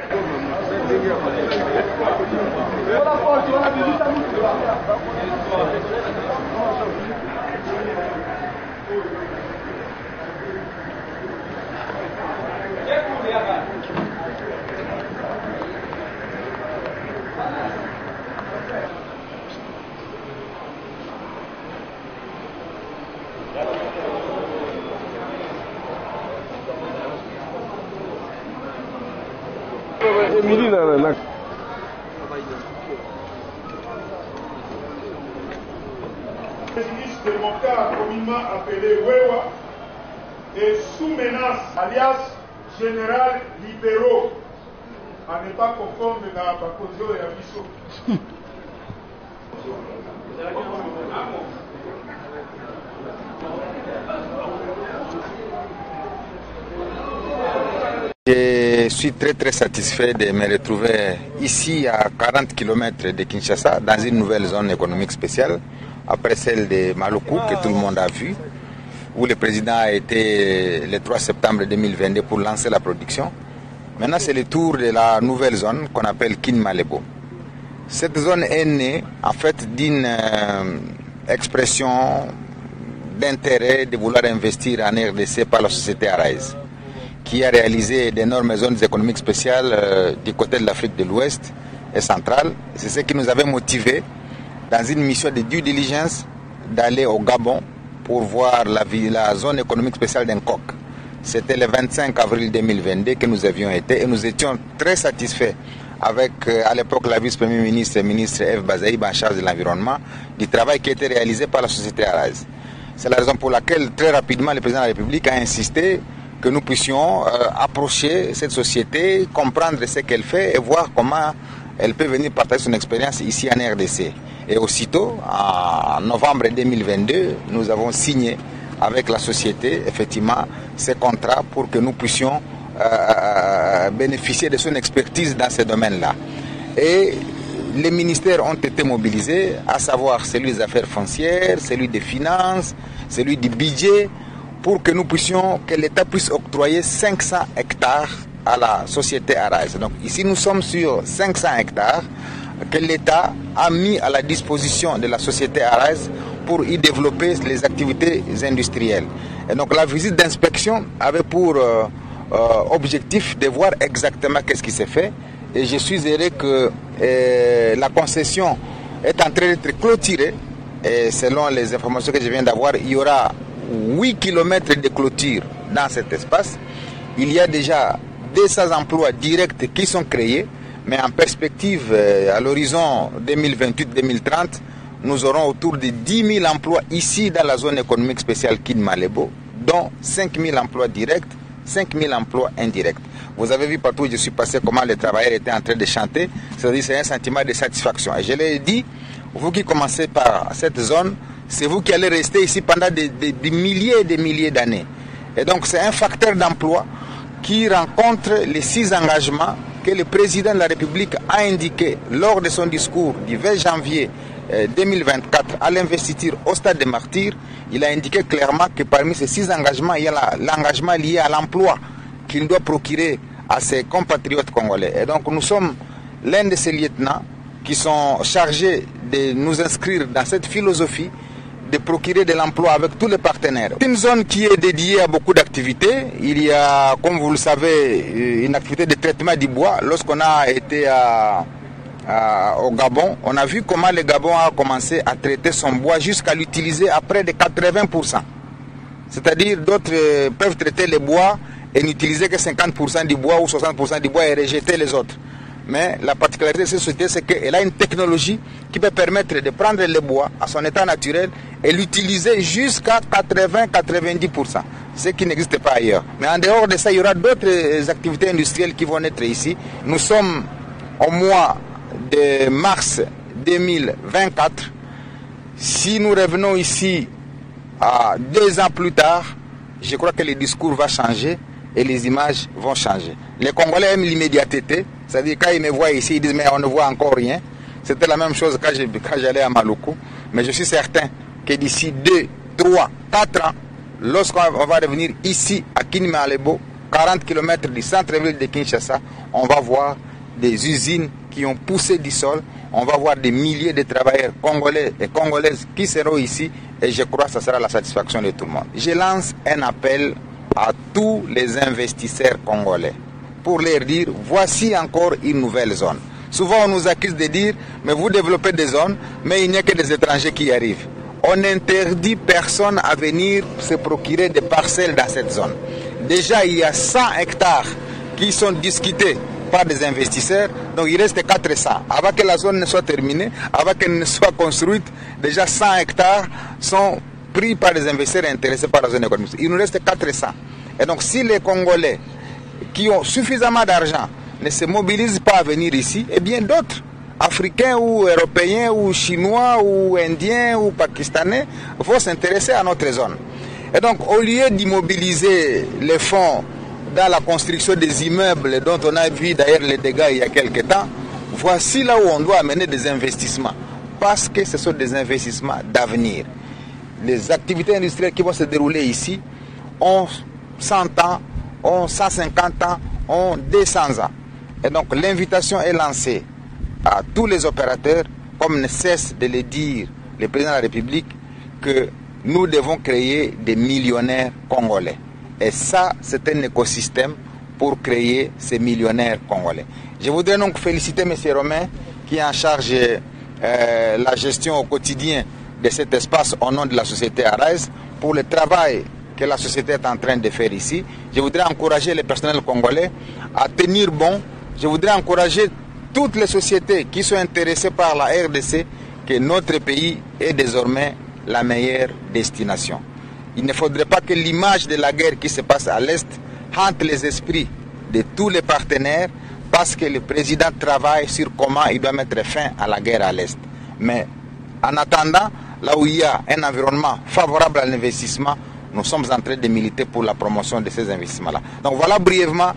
S14: Le ministre de Moka, communément appelé Wewa, est sous menace, alias général libéraux, à ne pas confondre dans la Bakozo et Abisso.
S15: Je suis très satisfait de me retrouver ici à 40 km de Kinshasa dans une nouvelle zone économique spéciale après celle de Maluku que tout le monde a vu, où le président a été le 3 septembre 2022 pour lancer la production. Maintenant c'est le tour de la nouvelle zone qu'on appelle Kin-Malebo. Cette zone est née en fait d'une expression d'intérêt de vouloir investir en RDC par la société Arise, qui a réalisé d'énormes zones économiques spéciales du côté de l'Afrique de l'Ouest et centrale. C'est ce qui nous avait motivés dans une mission de due diligence d'aller au Gabon pour voir la zone économique spéciale d'Nkok. C'était le 25 avril 2022 que nous avions été et nous étions très satisfaits avec à l'époque la vice-premier ministre et ministre F. Bazaïb en charge de l'environnement du travail qui était réalisé par la société Arise. C'est la raison pour laquelle très rapidement le président de la République a insisté que nous puissions approcher cette société, comprendre ce qu'elle fait et voir comment elle peut venir partager son expérience ici en RDC. Et aussitôt, en novembre 2022, nous avons signé avec la société, effectivement, ces contrats pour que nous puissions bénéficier de son expertise dans ce domaine-là. Et les ministères ont été mobilisés, à savoir celui des affaires foncières, celui des finances, celui du budget, pour que nous puissions, que l'État puisse octroyer 500 hectares à la société Arise. Donc ici nous sommes sur 500 hectares que l'État a mis à la disposition de la société Arise pour y développer les activités industrielles. Et donc la visite d'inspection avait pour objectif de voir exactement qu'est-ce qui s'est fait. Et je suis heureux que la concession est en train d'être clôturée. Et selon les informations que je viens d'avoir, il y aura 8 km de clôture dans cet espace. Il y a déjà 200 emplois directs qui sont créés, mais en perspective, à l'horizon 2028-2030, nous aurons autour de 10 000 emplois ici dans la zone économique spéciale Kin-Malebo, dont 5 000 emplois directs, 5 000 emplois indirects. Vous avez vu partout où je suis passé comment les travailleurs étaient en train de chanter, c'est-à-dire c'est un sentiment de satisfaction. Et je l'ai dit, vous qui commencez par cette zone, c'est vous qui allez rester ici pendant des milliers et des milliers d'années. Et donc c'est un facteur d'emploi qui rencontre les 6 engagements que le président de la République a indiqués lors de son discours du 20 janvier 2024 à l'investiture au Stade des Martyrs. Il a indiqué clairement que parmi ces 6 engagements, il y a l'engagement lié à l'emploi qu'il doit procurer à ses compatriotes congolais. Et donc nous sommes l'un de ces lieutenants qui sont chargés de nous inscrire dans cette philosophie de procurer de l'emploi avec tous les partenaires. C'est une zone qui est dédiée à beaucoup d'activités. Il y a, comme vous le savez, une activité de traitement du bois. Lorsqu'on a été au Gabon, on a vu comment le Gabon a commencé à traiter son bois jusqu'à l'utiliser à près de 80%. C'est-à-dire d'autres peuvent traiter les bois et n'utiliser que 50% du bois ou 60% du bois et rejeter les autres. Mais la particularité de cette société, c'est qu'elle a une technologie qui peut permettre de prendre le bois à son état naturel et l'utiliser jusqu'à 80-90%, ce qui n'existe pas ailleurs. Mais en dehors de ça, il y aura d'autres activités industrielles qui vont naître ici. Nous sommes au mois de mars 2024. Si nous revenons ici à 2 ans plus tard, je crois que le discours va changer et les images vont changer. Les Congolais aiment l'immédiateté, c'est-à-dire quand ils me voient ici, ils disent mais on ne voit encore rien. C'était la même chose quand j'allais à Maluku, mais je suis certain que d'ici 2, 3, 4 ans, lorsqu'on va revenir ici à Kinmalebo, 40 km du centre-ville de Kinshasa, on va voir des usines qui ont poussé du sol, on va voir des milliers de travailleurs congolais et congolaises qui seront ici et je crois que ça sera la satisfaction de tout le monde. Je lance un appel à tous les investisseurs congolais pour leur dire voici encore une nouvelle zone. Souvent on nous accuse de dire mais vous développez des zones mais il n'y a que des étrangers qui y arrivent. On n'interdit personne à venir se procurer des parcelles dans cette zone. Déjà il y a 100 hectares qui sont discutés par des investisseurs, donc il reste 400. Avant que la zone ne soit terminée, avant qu'elle ne soit construite, déjà 100 hectares sont pris par des investisseurs intéressés par la zone économique. Il nous reste 400. Et donc si les Congolais qui ont suffisamment d'argent ne se mobilisent pas à venir ici, et bien d'autres, Africains ou Européens ou Chinois ou Indiens ou Pakistanais, vont s'intéresser à notre zone. Et donc au lieu d'immobiliser les fonds dans la construction des immeubles dont on a vu d'ailleurs les dégâts il y a quelques temps, voici là où on doit amener des investissements. Parce que ce sont des investissements d'avenir. Les activités industrielles qui vont se dérouler ici ont 100 ans, ont 150 ans, ont 200 ans. Et donc l'invitation est lancée à tous les opérateurs, comme ne cesse de le dire le président de la République, que nous devons créer des millionnaires congolais. Et ça, c'est un écosystème pour créer ces millionnaires congolais. Je voudrais donc féliciter M. Romain, qui est en charge la gestion au quotidien de cet espace au nom de la société Arise, pour le travail que la société est en train de faire ici. Je voudrais encourager les personnels congolais à tenir bon. Je voudrais encourager toutes les sociétés qui sont intéressées par la RDC, que notre pays est désormais la meilleure destination. Il ne faudrait pas que l'image de la guerre qui se passe à l'Est hante les esprits de tous les partenaires, parce que le président travaille sur comment il doit mettre fin à la guerre à l'Est. Mais en attendant, là où il y a un environnement favorable à l'investissement, nous sommes en train de militer pour la promotion de ces investissements-là. Donc voilà brièvement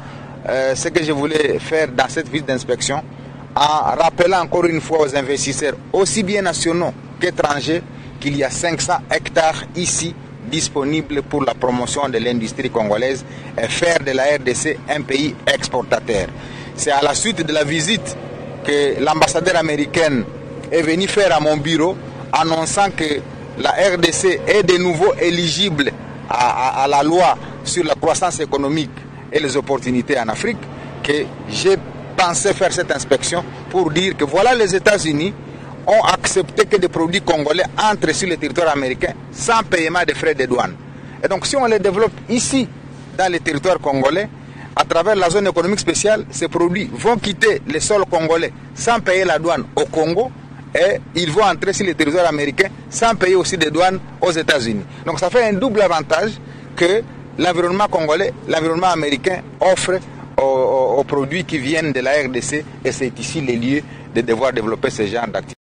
S15: ce que je voulais faire dans cette visite d'inspection, en rappelant encore une fois aux investisseurs, aussi bien nationaux qu'étrangers, qu'il y a 500 hectares ici disponibles pour la promotion de l'industrie congolaise et faire de la RDC un pays exportateur. C'est à la suite de la visite que l'ambassadeur américaine est venu faire à mon bureau, annonçant que la RDC est de nouveau éligible à la loi sur la croissance économique et les opportunités en Afrique, que j'ai pensé faire cette inspection pour dire que voilà, les États-Unis ont accepté que des produits congolais entrent sur le territoire américain sans paiement de frais de douane. Et donc si on les développe ici, dans le territoire congolais, à travers la zone économique spéciale, ces produits vont quitter le sol congolais sans payer la douane au Congo, et ils vont entrer sur le territoire américain sans payer aussi des douanes aux États-Unis. Donc ça fait un double avantage que l'environnement congolais, l'environnement américain offre aux produits qui viennent de la RDC, et c'est ici les lieux de devoir développer ce genre d'activités.